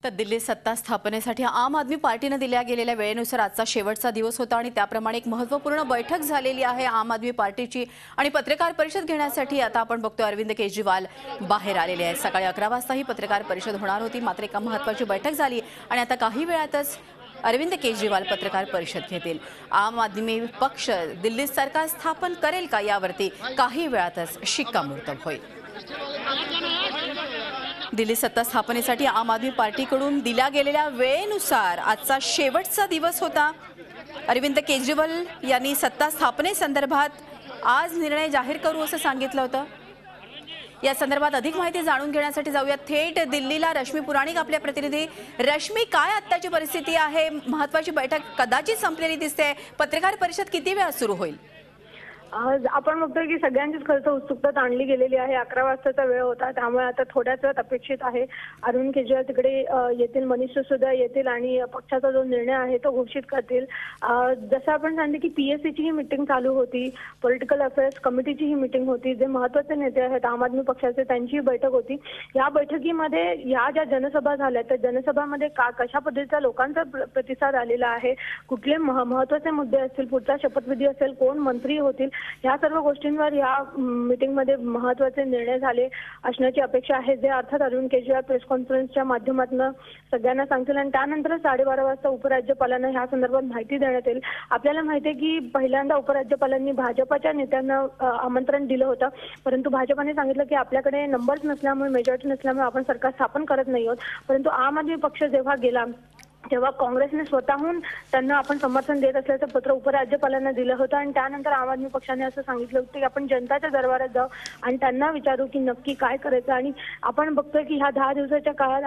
तर दिल्ली सत्ता स्थापनेसाठी आम आदमी पार्टीने दिल्या गेलेल्या वेळेनुसार आजचा शेवटचा दिवस होता आणि त्याप्रमाणे एक महत्त्वपूर्ण बैठक झालेली आहे आम आदमी पार्टीची आणि पत्रकार परिषद घेण्यासाठी आता आपण बघतोय अरविंद केजरीवाल बाहेर आलेले आहेत। सकाळी 11 वाजता ही पत्रकार परिषद होणार होती, मात्र एक महत्त्वाची बैठक झाली आणि आता काही वेळातच अरविंद केजरीवाल पत्रकार परिषद घेतील। आम आदमी पक्ष दिल्लीत सरकार स्थापन करेल का यावरती काही वेळातच शिक्कामोर्तब होईल। दिल्ली सत्ता स्थापनेसाठी आम आदमी पार्टीकडून दिल्या गेलेल्या वेळेनुसार आजचा शेवटचा दिवस होता। अरविंद केजरीवाल यांनी सत्ता स्थापनेसंदर्भात आज निर्णय जाहीर करू असं सांगितलं होतं। या संदर्भात अधिक माहिती जाणून घेण्यासाठी जाऊया थेट दिल्लीला। रश्मी पुराणिक आपल्या प्रतिनिधी। रश्मी, काय आत्ताची परिस्थिती आहे? महत्त्वाची बैठक कदाचित संपलेली दिसते, पत्रकार परिषद किती वेळा सुरू होईल? आज आपण बघतोय की सगळ्यांचीच खर्च उत्सुकता ताणली गेलेली आहे। 11 वाजताचा वेळ होता, त्यामुळे आता थोड्याच वेळात अपेक्षित आहे अरविंद केजरीवाल तिकडे येतील, मनीष सिसोदिया येतील आणि पक्षाचा जो निर्णय आहे तो घोषित करतील। जसं आपण सांगितलं की पीएससीची ही मीटिंग चालू होती, पॉलिटिकल अफेअर्स कमिटीची ही मीटिंग होती, जे महत्त्वाचे नेते आहेत आम आदमी पक्षाचे त्यांची बैठक होती। या बैठकीमध्ये या ज्या जनसभा झाल्या त्या जनसभामध्ये कशा पद्धतीचा लोकांचा प्रतिसाद आलेला आहे, कुठले महत्त्वाचे मुद्दे असतील, पुढचा शपथविधी असेल, कोण मंत्री होतील, या सर्व गोष्टींवर या मीटिंगमध्ये महत्त्वाचे निर्णय झाले असण्याची अपेक्षा आहे, जे अर्थात अरविंद केजरीवाल प्रेस कॉन्फरन्सच्या माध्यमातून सगळ्यांना सांगतील आणि त्यानंतर 12:30 वाजता उपराज्यपालांना ह्या संदर्भात माहिती देण्यात येईल। आपल्याला माहिती आहे की पहिल्यांदा उपराज्यपालांनी भाजपच्या नेत्यांना आमंत्रण दिलं होतं, परंतु भाजपने सांगितलं की आपल्याकडे नंबर्स नसल्यामुळे, मेजॉरिटी नसल्यामुळे आपण सरकार स्थापन करत नाही आहोत। परंतु आम आदमी पक्ष जेव्हा गेला तेव्हा काँग्रेसने स्वतःहून त्यांना आपण समर्थन देत असल्याचं पत्र उपराज्यपालांना दिलं होतं आणि त्यानंतर आम आदमी पक्षाने असं सांगितलं होतं की आपण जनताच्या दरबारात जाऊ आणि त्यांना विचारू की नक्की काय करायचं। आणि आपण बघतोय की ह्या 10 दिवसाच्या काळात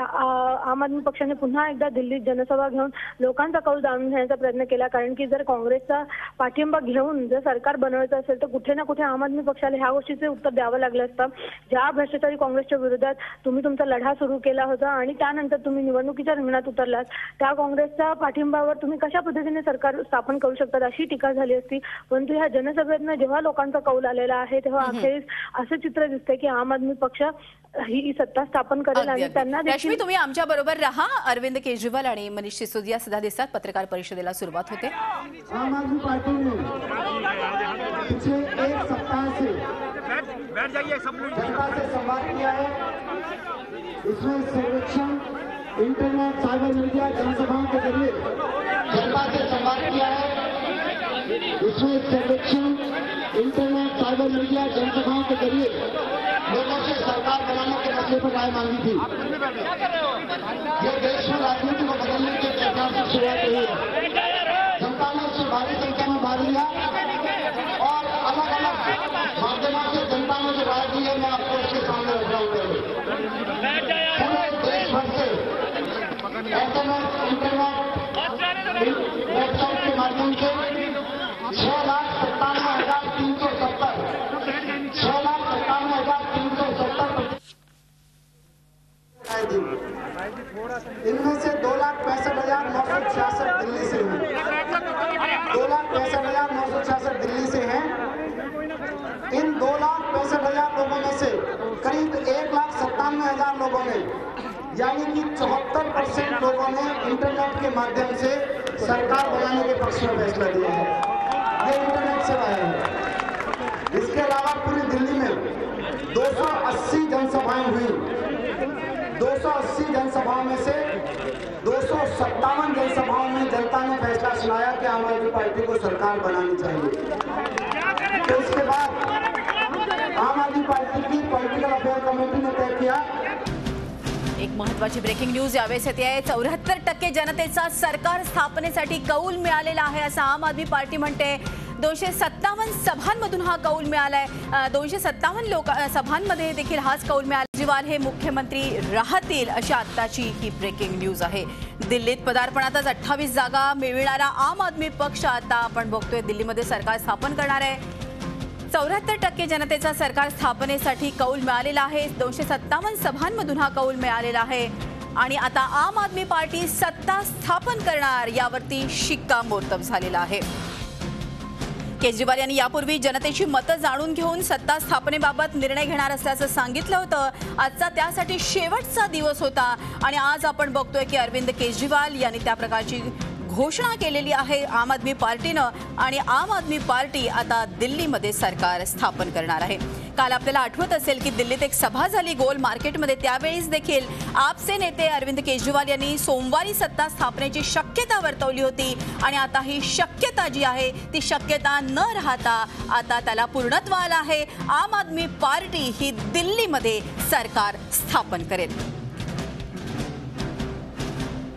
आम आदमी पक्षाने पुन्हा एकदा दिल्लीत जनसभा घेऊन लोकांचा कौल जाणून घेण्याचा प्रयत्न केला, कारण की जर काँग्रेसचा पाठिंबा घेऊन जर सरकार बनवायचं असेल तर कुठे ना कुठे आम आदमी पक्षाला ह्या गोष्टीचे उत्तर द्यावं लागलं असतं। ज्या भ्रष्टाचारी काँग्रेसच्या विरोधात तुम्ही तुमचा लढा सुरू केला होता आणि त्यानंतर तुम्ही निवडणुकीच्या रिंगणात उतरलात, त्या काँग्रेसच्या पाठिंब्यावर तुम्ही कशा पद्धतीने सरकार स्थापन करू शकतात अशी टीका झाली असती। परंतु ह्या जनसभेतनं जेव्हा लोकांचा कौल आलेला आहे तेव्हा अखेरीस असं चित्र दिसतंय की आम आदमी पक्ष ही सत्ता स्थापन करेल आणि त्यांना रश्मी, तुम्ही आमच्या बरोबर रहा। अरविंद केजरीवाल आणि मनीष सिसोदिया सुद्धा दिसतात। पत्रकार परिषदेला सुरुवात होते। आम आदमी पार्टी ने पिछले एक सप्ताह से जनता से संवाद किया है। इसमें सर्वेक्षण, इंटरनेट, साइबर मीडिया, जनसभाओं के जरिए जनता से संवाद किया है। इसमें सर्वेक्षण, इंटरनेट, साइबर मीडिया, जनसभाओं के जरिए लोगों से सरकार बनाने के मसले पर राय मांगी थी। ये देश में राजनीति को बदलने के प्रयास की शुरुआत हुई है। जनता ने उससे भारी संख्या में भाग लिया और अलग अलग माध्यमों से जनता ने जो राय दी है मैं आपको उसके सामने रख रहा हूँ। देश भर से SMS, इंटरनेट, वेबसाइट के माध्यम से 6,97,370 इनमें से 2,65,966 दिल्ली से हैं। 2,65,966 दिल्ली से हैं। इन 2,65,000 लोगों में से करीब 1,97,000 लोगों ने, यानी कि 74% लोगों ने इंटरनेट के माध्यम से सरकार बनाने के पक्ष में फैसला दिया है। ये इंटरनेट सेवा है। इसके अलावा पूरी दिल्ली में 280 जनसभाएं हुई। 280 जनसभाओं में से 257 जनसभाओं में जनता ने फैसला सुनाया कि आम आदमी पार्टी को सरकार बनानी चाहिए। तो इसके बाद आम आदमी पार्टी की पॉलिटिकल अफेयर कमेटी ने तय किया। एक महत्त्वाची ब्रेकिंग न्यूज यावेळेस येते आहे। 74% जनतेचा सरकार स्थापनेसाठी कौल मिळालेला आहे असं आम आदमी पार्टी म्हणते। 257 सभांमधून हा कौल मिळालाय। 257 सभांमध्ये देखील हाच कौल मिळाला। केजरीवाल हे मुख्यमंत्री राहतील अशी आत्ताची ही ब्रेकिंग न्यूज आहे। दिल्लीत पदार्पणातच 28 जागा मिळविणारा आम आदमी पक्ष आता आपण बघतोय दिल्लीमध्ये सरकार स्थापन करणार आहे। 74% जनतेचा सरकार स्थापनेसाठी कौल मिळालेला आहे। 257 सभांमधून हा कौल मिळालेला आहे आणि आता आम आदमी पार्टी सत्ता स्थापन करणार यावरती शिक्कामोर्तब झालेला आहे। केजरीवाल यांनी यापूर्वी जनतेची मतं जाणून घेऊन सत्ता स्थापनेबाबत निर्णय घेणार असल्याचं सांगितलं होतं। आजचा त्यासाठी शेवटचा दिवस होता आणि आज आपण बघतोय की अरविंद केजरीवाल यांनी त्या प्रकारची घोषणा केलेली आहे आम आदमी पार्टीनं आणि आम आदमी पार्टी आता दिल्लीमध्ये सरकार स्थापन करणार आहे। काल आपल्याला आठवत असेल की दिल्लीत एक सभा झाली गोल मार्केटमध्ये, त्यावेळेस देखील आपचे नेते अरविंद केजरीवाल यांनी सोमवारी सत्ता स्थापनेची शक्यता वर्तवली होती आणि आता ही शक्यता जी आहे ती शक्यता न राहता आता त्याला पूर्णत्व आलं आहे। आम आदमी पार्टी ही दिल्लीमध्ये सरकार स्थापन करेल।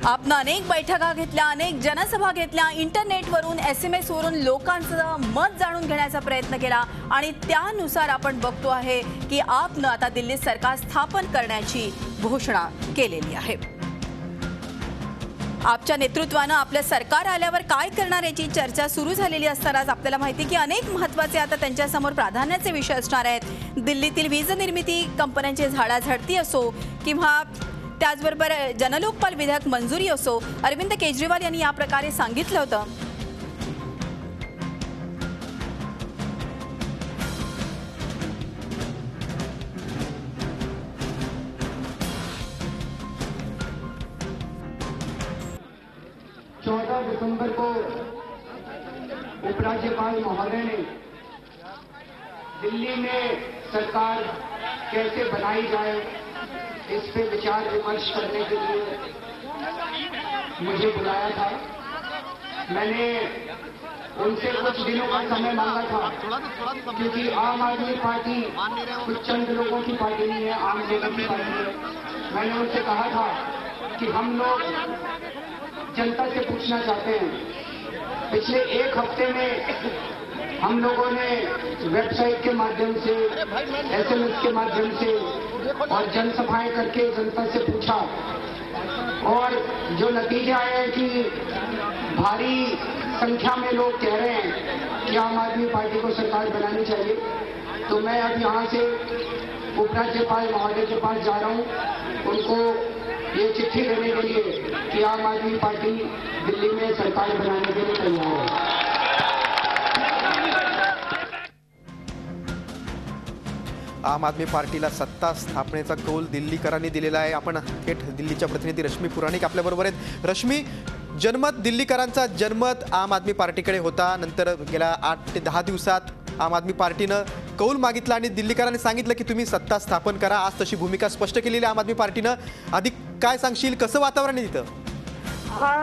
आपण अनेक बैठका घेतल्या, अनेक जनसभा घेतल्या, इंटरनेटवरून SMS वरून लोकांचं मत जाणून घेण्याचा प्रयत्न केला आणि त्यानुसार आपण बघतो आहे की आपनं आता दिल्लीत सरकार स्थापन करण्याची घोषणा केलेली आहे। आपच्या नेतृत्वानं आपलं सरकार आल्यावर काय करणार याची चर्चा सुरू झालेली असतानाच आपल्याला माहिती की अनेक महत्त्वाचे आता त्यांच्यासमोर प्राधान्याचे विषय असणार आहेत। दिल्लीतील वीज निर्मिती कंपन्यांची झाडाझडती असो किंवा त्याचबरोबर जनलोकपाल विधेयक मंजुरी असो, अरविंद केजरीवाल यांनी या प्रकारे सांगितलं होतं। दिसंबर को उपराज्यपाल महोदय ने दिल्ली में सरकार कैसे बनाई जाए इस पे विचार विमर्श करने के लिए मुझे बुलाया था। मैंने उनसे कुछ दिनों का समय मांगा था क्योंकि आम आदमी पार्टी कुछ चंद लोगों की पार्टी नहीं है, आम लोगों की पार्टी है। मैंने उनसे कहा था कि हम लोग जनता से पूछना चाहते हैं। पिछले एक हफ्ते में हम लोगों ने वेबसाइट के माध्यम से, SMS के माध्यम से और जनसभाएं करके जनता से पूछा और जो नतीजा है कि भारी संख्या में लोग कह रहे हैं कि आम आदमी पार्टी को सरकार बनानी चाहिए। तो मैं अब यहाँ से उपराज्यपाल महोदय के पास जा रहा हूँ उनको ये चिट्ठी देने के लिए कि आम आदमी पार्टी दिल्ली में सरकार बनाने के लिए तैयार है। आम आदमी पार्टीला सत्ता स्थापनेचा कौल दिल्लीकरांनी दिलेला आहे। आपण थेट दिल्लीच्या प्रतिनिधी रश्मी पुराणिक आपल्याबरोबर आहेत। रश्मी, जनमत दिल्लीकरांचा जनमत आम आदमी पार्टीकडे होता, नंतर गेल्या 8 ते 10 दिवसात आम आदमी पार्टीनं कौल मागितला आणि दिल्लीकरांनी सांगितलं की तुम्ही सत्ता स्थापन करा। आज तशी भूमिका स्पष्ट केलेली आम आदमी पार्टीनं। अधिक काय सांगशील, कसं वातावरण आहे तिथं?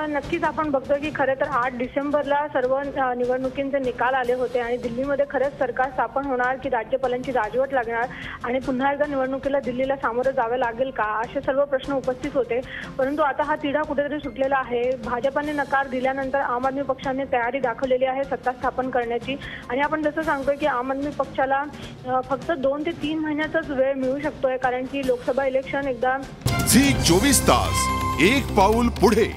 नक्कीच आपण बघतो की खरं तर 8 डिसेंबरला सर्व निवडणुकींचे निकाल आले होते आणि दिल्लीमध्ये खरंच सरकार स्थापन होणार की राज्यपालांची राजवट लागणार आणि पुन्हा एकदा निवडणुकीला दिल्लीला सामोरं जावं लागेल का, असे सर्व प्रश्न उपस्थित होते। परंतु आता हा तिढा कुठेतरी सुटलेला आहे। भाजपाने नकार दिल्यानंतर आम आदमी पक्षाने तयारी दाखवलेली आहे सत्ता स्थापन करण्याची आणि आपण जसं सांगतोय की आम आदमी पक्षाला फक्त 2 ते 3 महिन्याचाच वेळ मिळू शकतोय कारण की लोकसभा इलेक्शन एकदा झी 24 तास एक पाऊल पुढे।